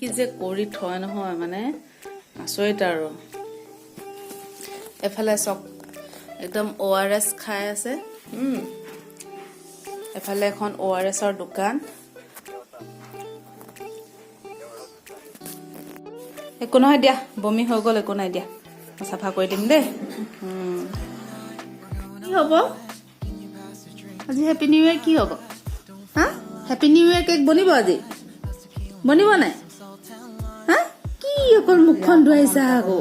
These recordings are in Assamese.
কি যে কৰি থয় নহয় মানে আচৰিত আৰু এফালে চক একদম ORS খাই আছে এফালে এখন ORS ৰ দোকান একো নহয় দিয়া বমি হৈ গ'ল একো নাই দিয়া চাফা কৰি দিম দে কি হ'ব আজি হ্যাপি নিউ ইয়াৰ কি হ'ব হা হ্যাপি নিউ ইয়াৰ কেক বনিব আজি বনিব নাই হা কি অকল মুখখন ধুৱাইছা আকৌ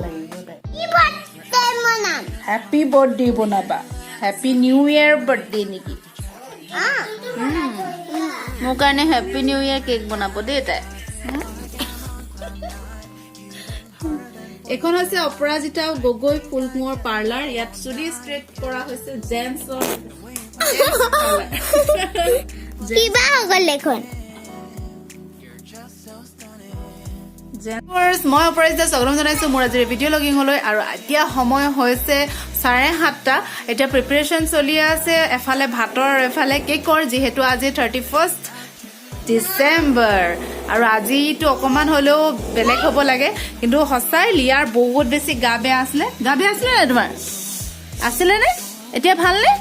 হ্যাপি বাৰ্থডে বনাবা হ্যাপি নিউ ইয়াৰ বাৰ্থডে নেকি মোৰ কাৰণে হ্যাপি নিউ ইয়াৰ কেক বনাব দেই তাই এখন আছে অপৰাজিতা গগৈ ফুলকুঁৱৰ পাৰ্লাৰ ইয়াত চুলি ষ্ট্ৰেট কৰা হৈছে জেন্টছৰ কিবা হগল এখন মই অপৰাজিতা স্বাগতম জনাইছো মোৰ আজিৰ ভিডিঅ' লগিং হলৈ আৰু এতিয়া সময় হৈছে 7:30 এতিয়া প্ৰিপাৰেচন চলি আছে এফালে ভাতৰ এফালে কেকৰ যিহেতু আজি 31st ডিসেম্বৰ আৰু আজিটো অকমান হলেও বেলেগ হ'ব লাগে কিন্তু হসাই লিয়াৰ বহুত বেছি গা বেয়া আছিলে নে তোমাৰ আছিলে নে এতিয়া ভাল নে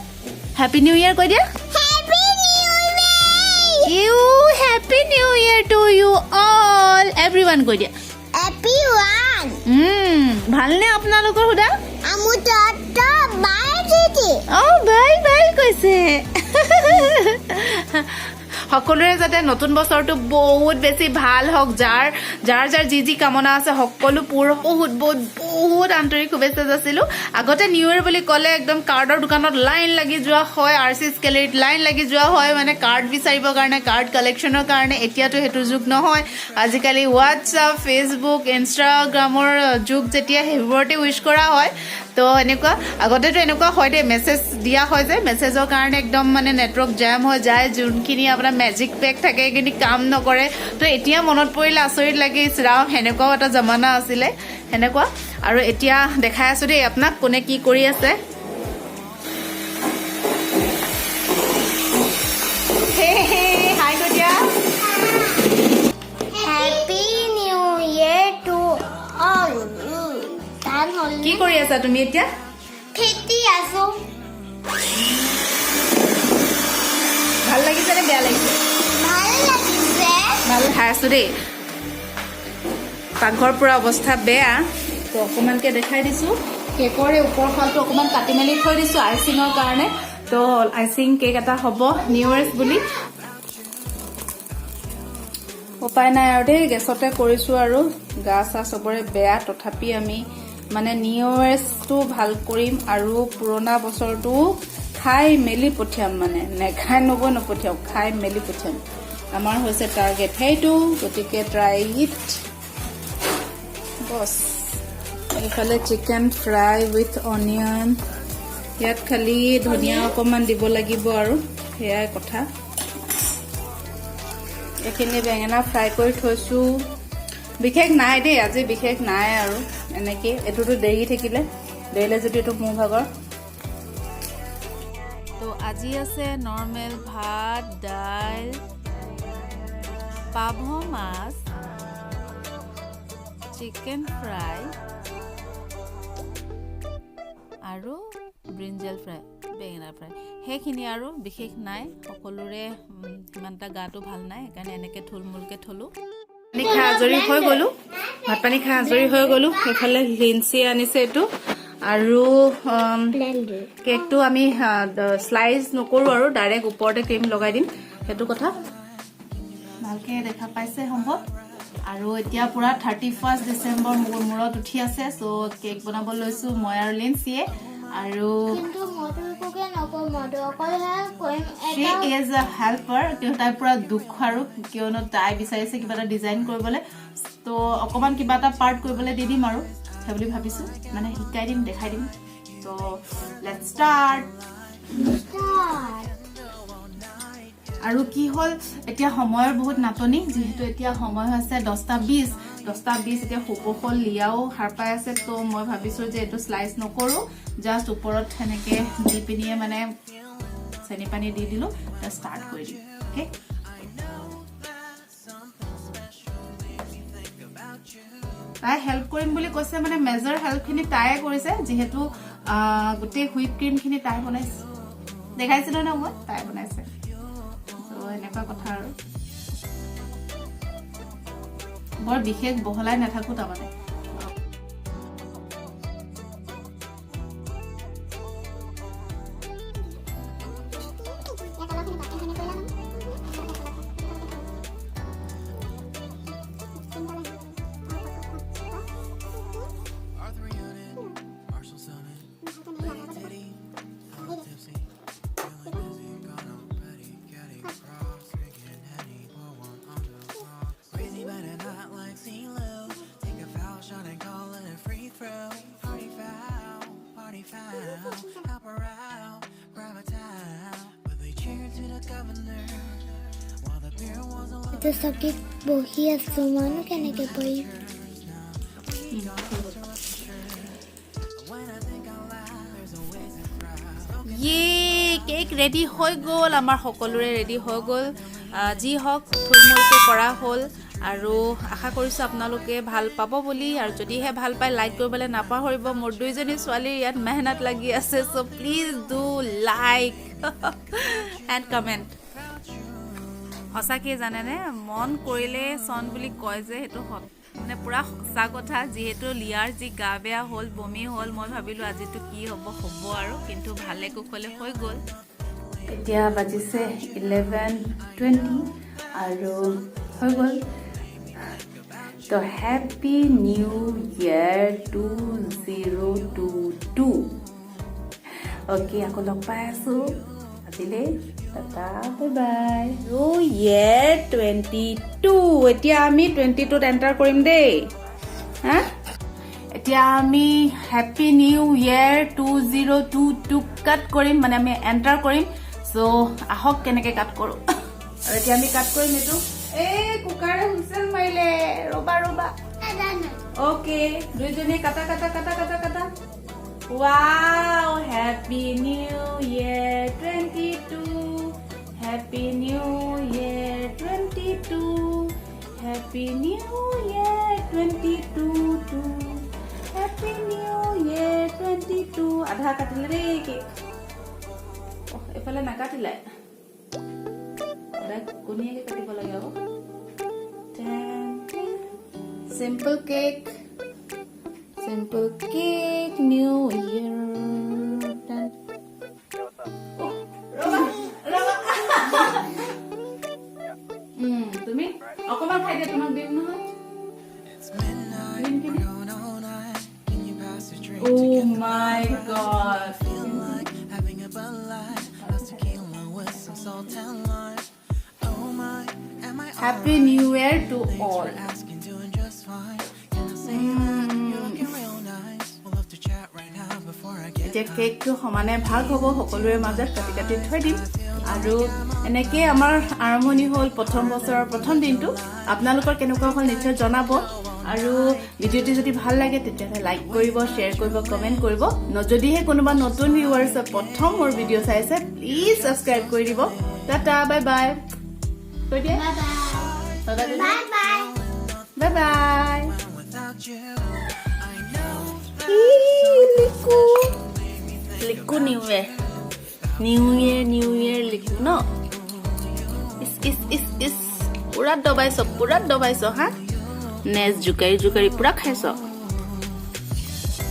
হ্যাপি নিউ ইয়াৰ কৈ দিয়া happy new year to you all everyone কৈ দিয়া হ্যাপি ওয়ান ভাল নে আপোনালোকৰ হুদা আমু তা বাই দিদি বাই বাই কৈছে সকলোৰে যাতে নতুন বছৰটো বহুত বেছি ভাল হওক যাৰ যি কামনা আছে সকলো পূৰ বহুত আন্তৰিক শুভেচ্ছা যাচিলো আগতে নিউ ইয়াৰ বুলি ক'লে একদম কাৰ্ডৰ দোকানত লাইন লাগি যোৱা হয় আৰচিছ গেলেৰীত লাইন লাগি যোৱা হয় মানে কাৰ্ড বিচাৰিবৰ কাৰণে কাৰ্ড কালেকশ্যনৰ কাৰণে এতিয়াতো সেইটো যুগ নহয় আজিকালি হোৱাটছআপ ফেচবুক ইনষ্টাগ্ৰামৰ যুগ যেতিয়া সেইবোৰতে উইশ কৰা হয় তো এনেকুৱা আগতেতো এনেকুৱা হয় দে মেছেজ দিয়া হয় যে মেছেজৰ কাৰণে একদম মানে নেটৱৰ্ক জাম হৈ যায় যোনখিনি আপোনাৰ মেজিক পেক থাকে কিন্তু কাম নকৰে তো এতিয়া মনত পৰিলে আচৰিত লাগে ৰাম হেনেকুৱাও এটা জমানা আছিলে হেনেকুৱা আৰু এতিয়া দেখাই আছো দেই আপোনাক কোনে কি কৰি আছে হাই গতিয়া happy new year to all তান হল কি কৰি আছা তুমি এতিয়া ফেটি আছো ভাল লাগিছে নে বেয়া লাগিছে ভাল খাই আছো দেই পাকঘৰ পুৰা অৱস্থা বেয়া তো অকমানকে দেখাই দিছো কেকৰ ওপৰ ফালটো অকমান কাটি মেলি থৈ দিছো আইচিঙৰ কাৰণে তো আইচিং কেক এটা হ'ব নিউ ইয়াৰ্ছ বুলি উপায় নাই আৰু দেই গেছতে কৰিছো আৰু গা চা চবৰে বেয়া তথাপি আমি মানে নিউ ইয়াৰ্ছটো ভাল কৰিম আৰু পুৰণা বছৰটো খাই মেলি পঠিয়াম মানে নেখাই নপঠিয়াম খাই মেলি পঠিয়াম আমাৰ হৈছে টাৰ্গেট সেইটো গতিকে ট্ৰাই ইট বস এইফালে চিকেন ফ্ৰাই উইথ অনিয়ন ইয়াত খালি ধনিয়া অকমান দিব লাগিব আৰু সেয়াই কথা এইখিনি বেঙেনা ফ্ৰাই কৰি থৈছো বিশেষ নাই দেই আজি বিশেষ নাই আৰু এনেকে এটোটো দেৰি থাকিলে দেৰিলে যদি এইটো মোৰ ভাগৰ তো আজি আছে নৰ্মেল ভাত দাইল পাভ মাছ চিকেন ফ্ৰাই আৰু ব্ৰিঞ্জল ফ্ৰাই বেঙেনা ফ্ৰাই সেইখিনি আৰু বিশেষ নাই সকলোৰে ইমানটা গাটো ভাল নাই সেইকাৰণে এনেকে থুলমুলকে থলো পানী খাই আজৰি হৈ গলো ভাত পানী খাই আজৰি হৈ গলো সেইফালে লিঞ্চি আনিছে এইটো আৰু কেকটো আমি স্লাইচ নকৰো আৰু ডাইৰেক্ট ওপৰতে ক্ৰীম লগাই দিম সেইটো কথা ভালকে দেখা পাইছে সম্ভৱ আৰু এতিয়া পুৰা 31 ডিসেম্বৰ মূৰত উঠি আছে সো কেক বনাব লৈছো মই আৰু লিঞ্চিয়ে আৰু কিন্তু মধুকুকে নকো মধুকল কৰিম she is a helper কিন্তু তাই পুৰা দুখ আৰু কিয়নো তাই বিচাৰিছে কিবা এটা ডিজাইন কৰিবলৈ তো অকমান কিবা এটা পাৰ্ট কৰিবলৈ দি দিম আৰু সেই বুলি ভাবিছো মানে শিকাই দিম দেখাই দিম তো লেটস ষ্টাৰ্ট আৰু কি হল এতিয়া সময়ৰ বহুত নাটনি যেহেতু এতিয়া সময় হৈছে 10:20 এতিয়া হুপখল লিয়াও হার পাই আছে তো মই ভাবিছো যে এটো স্লাইস নকৰো জাস্ট ওপৰত হেনেকে দি পিনিয়ে মানে চেনি পানী দি দিলো তা স্টাৰ্ট কৰি দিম ওকে তাই হেল্প কৰিম বুলি কৈছে মানে মেজৰ হেল্পখিনি তাইয়ে কৰিছে যিহেতু গোটেই হুইপ ক্ৰীমখিনি তাই বনাইছে দেখাইছিলো ন মই তাই বনাইছে তো এনেকুৱা কথা আৰু বৰ বিশেষ বহলাই নাথাকো তাৰমানে এতিয়া চকীত বহি আছো মইনো কেনেকে পৰিম কেক ৰেডি হৈ গ'ল আমাৰ সকলোৰে ৰেডি হৈ গ'ল যি হওক থুলমূলকৈ কৰা হ'ল আৰু আশা কৰিছোঁ আপোনালোকে ভাল পাব বুলি আৰু যদিহে ভাল পায় লাইক কৰিবলৈ নাপাহৰিব মোৰ দুইজনী ছোৱালীৰ ইয়াত মেহনত লাগি আছে চ' please do like and comment সঁচাকৈ জানেনে মন কৰিলে চন বুলি কয় যে সেইটো মানে পুৰা সঁচা কথা যিহেতু লিয়াৰ যি গা বেয়া হ'ল বমি হ'ল মই ভাবিলোঁ আজিতো কি হ'ব আৰু কিন্তু ভালে কুশলে হৈ গ'ল এতিয়া বাজিছে 11:20 আৰু হৈ গ'ল তো হেপী নিউ ইয়াৰ 2022 অ'কে আকৌ লগ পাই আছোঁ আজিলৈ টাটা বাই বাই নিউ ইয়াৰ 22 এতিয়া আমি 22ত এণ্টাৰ কৰিম দেই হা এতিয়া আমি হেপী নিউ ইয়াৰ 2022 কাট কৰিম মানে আমি এণ্টাৰ কৰিম চ' আহক কেনেকৈ কাট কৰোঁ আৰু এতিয়া আমি কাট কৰিম এইটো এই কুকাৰে হুইচেল মাৰিলে ৰবা অ'কে দুইজনী কাটা ৱাও হেপী নিউ ইয়াৰ 22 হেপী নিউ ইয়াৰ 22 হেপী নিউ ইয়াৰ 22 হেপী নিউ ইয়াৰ 22 আধা কাটিলে দেই কেক এইফালে নাকাটিলে কোনিয়াকে কাটিব লাগে আকৌ simple cake new year তুমি অকমান খাই দিয়া তোমাক দিম নহয় oh my god happy new year to all এতিয়া কেকটো সমানে ভাগ হ'ব সকলোৰে মাজত কাটি থৈ দিম আৰু এনেকৈ আমাৰ আৰম্ভণি হ'ল প্ৰথম বছৰৰ প্ৰথম দিনটো আপোনালোকৰ কেনেকুৱা হ'ল নিশ্চয় জনাব আৰু ভিডিঅ'টো যদি ভাল লাগে তেতিয়াহ'লে লাইক কৰিব শ্বেয়াৰ কৰিব কমেণ্ট কৰিব যদিহে কোনোবা নতুন ভিউৱাৰ্ছে প্ৰথম মোৰ ভিডিঅ' চাইছে প্লিজ ছাবস্ক্ৰাইব কৰি দিব টাটা বাই বাই কৈ দিয়া বাই বাই লিকু নিউ ইয়াৰ লিকু ন ইছ পুৰা দবাইছ হা নেজ জোকাৰি পুৰা খাইছ